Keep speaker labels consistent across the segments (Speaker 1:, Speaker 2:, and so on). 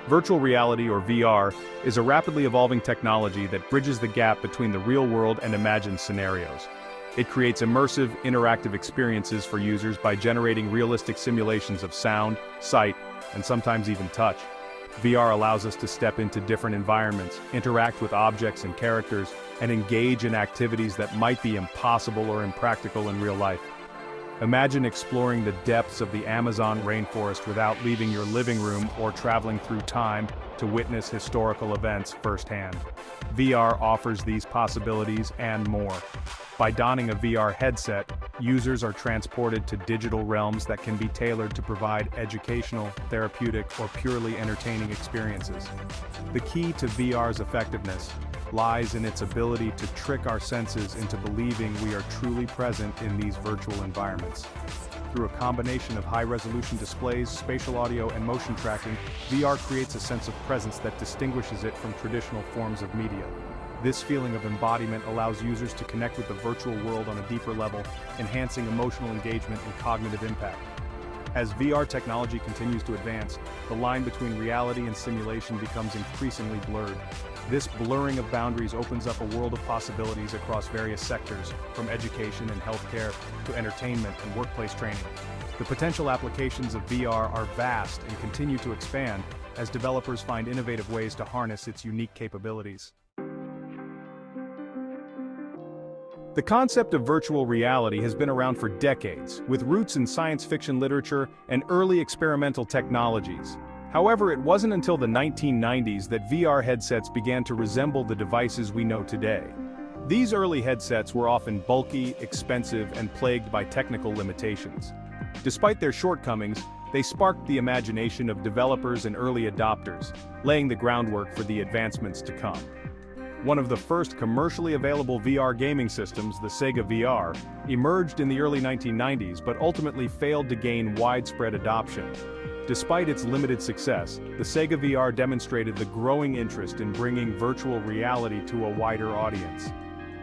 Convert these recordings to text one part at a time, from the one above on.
Speaker 1: Virtual reality, or VR, is a rapidly evolving technology that bridges the gap between the real world and imagined scenarios. It creates immersive, interactive experiences for users by generating realistic simulations of sound, sight, and sometimes even touch. VR allows us to step into different environments, interact with objects and characters, and engage in activities that might be impossible or impractical in real life. Imagine exploring the depths of the Amazon rainforest without leaving your living room or traveling through time to witness historical events firsthand. VR offers these possibilities and more. By donning a VR headset, users are transported to digital realms that can be tailored to provide educational, therapeutic, or purely entertaining experiences. The key to VR's effectiveness lies in its ability to trick our senses into believing we are truly present in these virtual environments. Through a combination of high-resolution displays, spatial audio, and motion tracking, VR creates a sense of presence that distinguishes it from traditional forms of media. This feeling of embodiment allows users to connect with the virtual world on a deeper level, enhancing emotional engagement and cognitive impact. As VR technology continues to advance, the line between reality and simulation becomes increasingly blurred. This blurring of boundaries opens up a world of possibilities across various sectors, from education and healthcare to entertainment and workplace training. The potential applications of VR are vast and continue to expand as developers find innovative ways to harness its unique capabilities. The concept of virtual reality has been around for decades, with roots in science fiction literature and early experimental technologies. However, it wasn't until the 1990s that VR headsets began to resemble the devices we know today. These early headsets were often bulky, expensive, and plagued by technical limitations. Despite their shortcomings, they sparked the imagination of developers and early adopters, laying the groundwork for the advancements to come. One of the first commercially available VR gaming systems, the Sega VR, emerged in the early 1990s but ultimately failed to gain widespread adoption. Despite its limited success, the Sega VR demonstrated the growing interest in bringing virtual reality to a wider audience.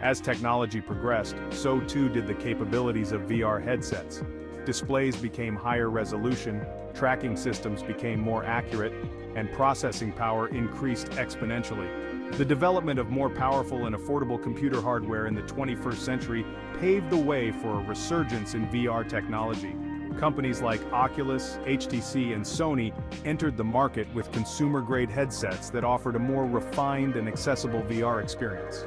Speaker 1: As technology progressed, so too did the capabilities of VR headsets. Displays became higher resolution, tracking systems became more accurate, and processing power increased exponentially. The development of more powerful and affordable computer hardware in the 21st century paved the way for a resurgence in VR technology. Companies like Oculus, HTC, and Sony entered the market with consumer-grade headsets that offered a more refined and accessible VR experience.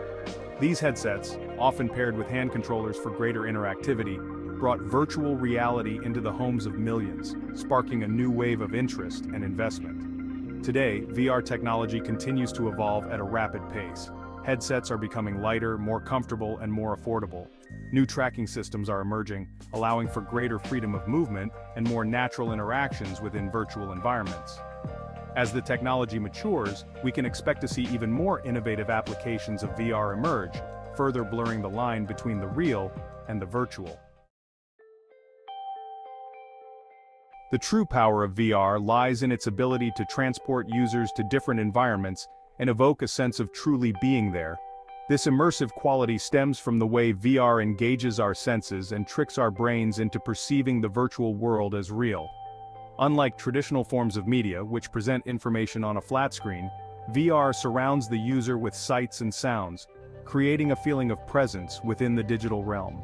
Speaker 1: These headsets, often paired with hand controllers for greater interactivity, brought virtual reality into the homes of millions, sparking a new wave of interest and investment. Today, VR technology continues to evolve at a rapid pace. Headsets are becoming lighter, more comfortable, and more affordable. New tracking systems are emerging, allowing for greater freedom of movement and more natural interactions within virtual environments. As the technology matures, we can expect to see even more innovative applications of VR emerge, further blurring the line between the real and the virtual. The true power of VR lies in its ability to transport users to different environments and evoke a sense of truly being there. This immersive quality stems from the way VR engages our senses and tricks our brains into perceiving the virtual world as real. Unlike traditional forms of media, which present information on a flat screen, VR surrounds the user with sights and sounds, creating a feeling of presence within the digital realm.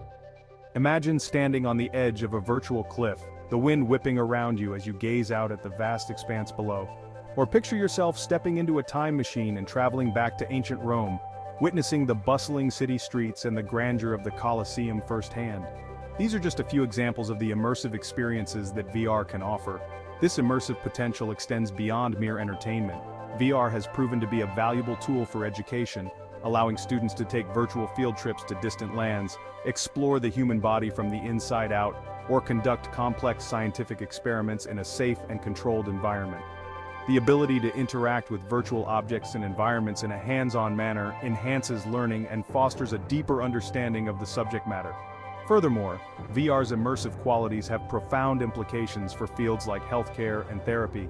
Speaker 1: Imagine standing on the edge of a virtual cliff, the wind whipping around you as you gaze out at the vast expanse below. Or picture yourself stepping into a time machine and traveling back to ancient Rome, witnessing the bustling city streets and the grandeur of the Colosseum firsthand. These are just a few examples of the immersive experiences that VR can offer. This immersive potential extends beyond mere entertainment. VR has proven to be a valuable tool for education, allowing students to take virtual field trips to distant lands, explore the human body from the inside out, or conduct complex scientific experiments in a safe and controlled environment. The ability to interact with virtual objects and environments in a hands-on manner enhances learning and fosters a deeper understanding of the subject matter. Furthermore, VR's immersive qualities have profound implications for fields like healthcare and therapy.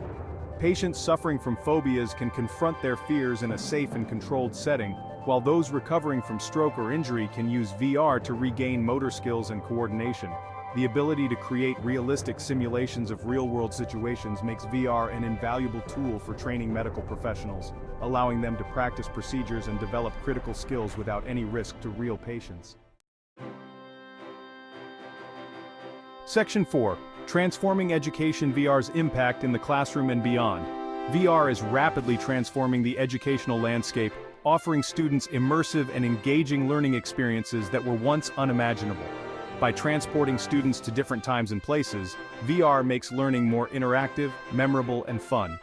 Speaker 1: Patients suffering from phobias can confront their fears in a safe and controlled setting, while those recovering from stroke or injury can use VR to regain motor skills and coordination. The ability to create realistic simulations of real-world situations makes VR an invaluable tool for training medical professionals, allowing them to practice procedures and develop critical skills without any risk to real patients. Section 4. Transforming Education VR's Impact in the Classroom and Beyond. VR is rapidly transforming the educational landscape, offering students immersive and engaging learning experiences that were once unimaginable. By transporting students to different times and places, VR makes learning more interactive, memorable, and fun.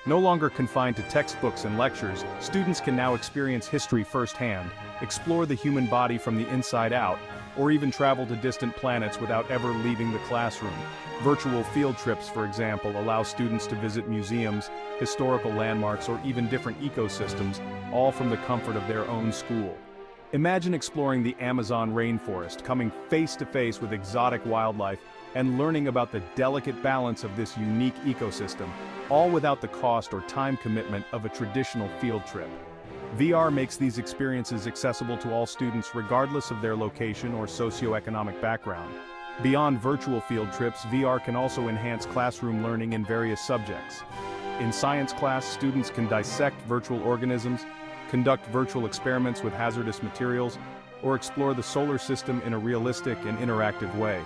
Speaker 1: No longer confined to textbooks and lectures, students can now experience history firsthand, explore the human body from the inside out, or even travel to distant planets without ever leaving the classroom. Virtual field trips, for example, allow students to visit museums, historical landmarks, or even different ecosystems, all from the comfort of their own school. Imagine exploring the Amazon rainforest, coming face-to-face with exotic wildlife, and learning about the delicate balance of this unique ecosystem, all without the cost or time commitment of a traditional field trip. VR makes these experiences accessible to all students regardless of their location or socioeconomic background. Beyond virtual field trips, VR can also enhance classroom learning in various subjects. In science class, students can dissect virtual organisms, conduct virtual experiments with hazardous materials, or explore the solar system in a realistic and interactive way.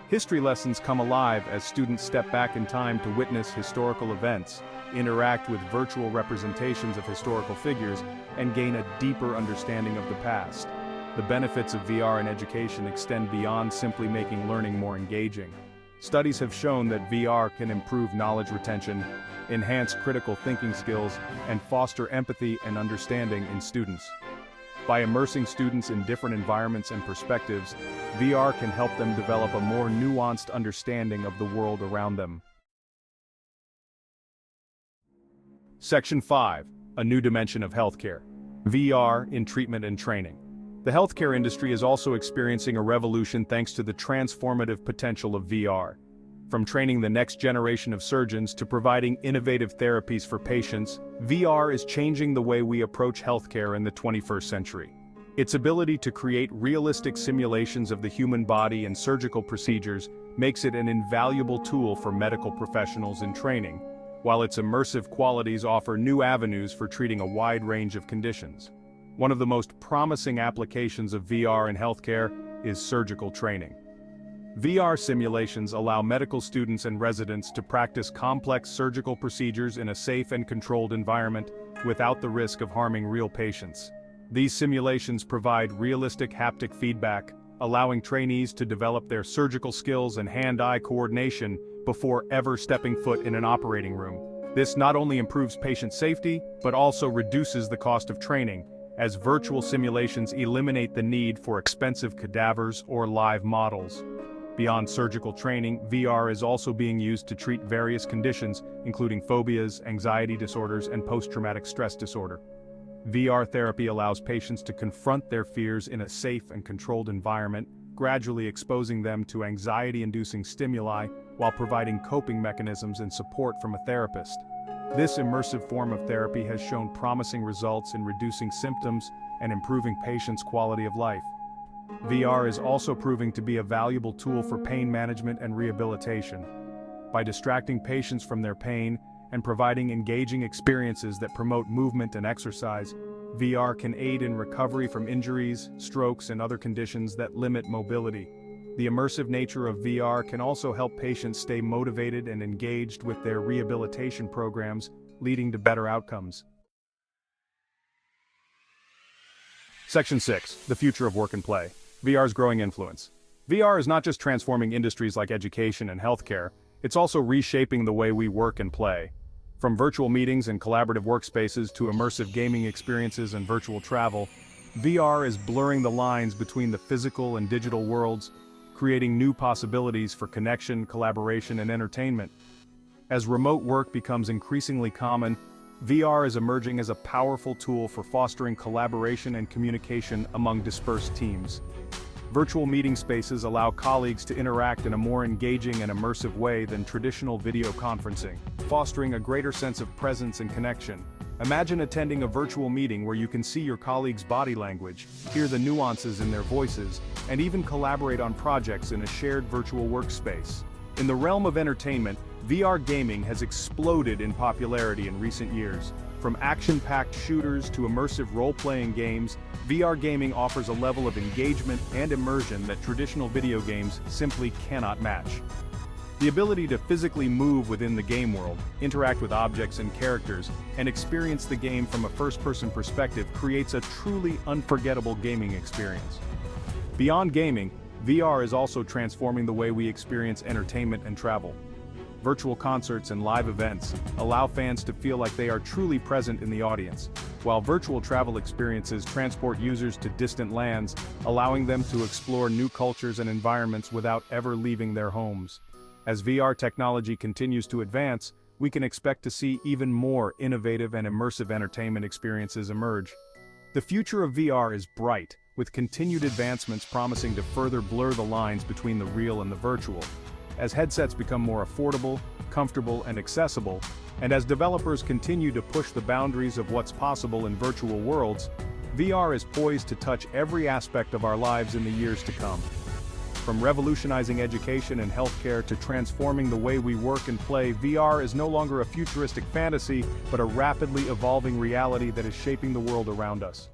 Speaker 1: History lessons come alive as students step back in time to witness historical events, interact with virtual representations of historical figures, and gain a deeper understanding of the past. The benefits of VR in education extend beyond simply making learning more engaging. Studies have shown that VR can improve knowledge retention, enhance critical thinking skills, and foster empathy and understanding in students. By immersing students in different environments and perspectives, VR can help them develop a more nuanced understanding of the world around them. Section 5. A new dimension of healthcare. VR in treatment and training. The healthcare industry is also experiencing a revolution thanks to the transformative potential of VR. From training the next generation of surgeons to providing innovative therapies for patients, VR is changing the way we approach healthcare in the 21st century. Its ability to create realistic simulations of the human body and surgical procedures makes it an invaluable tool for medical professionals in training, while its immersive qualities offer new avenues for treating a wide range of conditions. One of the most promising applications of VR in healthcare is surgical training. VR simulations allow medical students and residents to practice complex surgical procedures in a safe and controlled environment without the risk of harming real patients. These simulations provide realistic haptic feedback, allowing trainees to develop their surgical skills and hand-eye coordination before ever stepping foot in an operating room. This not only improves patient safety, but also reduces the cost of training, as virtual simulations eliminate the need for expensive cadavers or live models. Beyond surgical training, VR is also being used to treat various conditions, including phobias, anxiety disorders, and post-traumatic stress disorder. VR therapy allows patients to confront their fears in a safe and controlled environment, gradually exposing them to anxiety-inducing stimuli while providing coping mechanisms and support from a therapist. This immersive form of therapy has shown promising results in reducing symptoms and improving patients' quality of life. VR is also proving to be a valuable tool for pain management and rehabilitation. By distracting patients from their pain and providing engaging experiences that promote movement and exercise, VR can aid in recovery from injuries, strokes, and other conditions that limit mobility. The immersive nature of VR can also help patients stay motivated and engaged with their rehabilitation programs, leading to better outcomes. Section 6. The future of work and play. VR's growing influence. VR is not just transforming industries like education and healthcare, it's also reshaping the way we work and play. From virtual meetings and collaborative workspaces to immersive gaming experiences and virtual travel, VR is blurring the lines between the physical and digital worlds, creating new possibilities for connection, collaboration, and entertainment. As remote work becomes increasingly common, VR is emerging as a powerful tool for fostering collaboration and communication among dispersed teams. Virtual meeting spaces allow colleagues to interact in a more engaging and immersive way than traditional video conferencing, fostering a greater sense of presence and connection. Imagine attending a virtual meeting where you can see your colleagues' body language, hear the nuances in their voices, and even collaborate on projects in a shared virtual workspace. In the realm of entertainment, VR gaming has exploded in popularity in recent years. From action-packed shooters to immersive role-playing games, VR gaming offers a level of engagement and immersion that traditional video games simply cannot match. The ability to physically move within the game world, interact with objects and characters, and experience the game from a first-person perspective creates a truly unforgettable gaming experience. Beyond gaming, VR is also transforming the way we experience entertainment and travel. Virtual concerts and live events allow fans to feel like they are truly present in the audience, while virtual travel experiences transport users to distant lands, allowing them to explore new cultures and environments without ever leaving their homes. As VR technology continues to advance, we can expect to see even more innovative and immersive entertainment experiences emerge. The future of VR is bright, with continued advancements promising to further blur the lines between the real and the virtual. As headsets become more affordable, comfortable, and accessible, and as developers continue to push the boundaries of what's possible in virtual worlds, VR is poised to touch every aspect of our lives in the years to come. From revolutionizing education and healthcare to transforming the way we work and play, VR is no longer a futuristic fantasy, but a rapidly evolving reality that is shaping the world around us.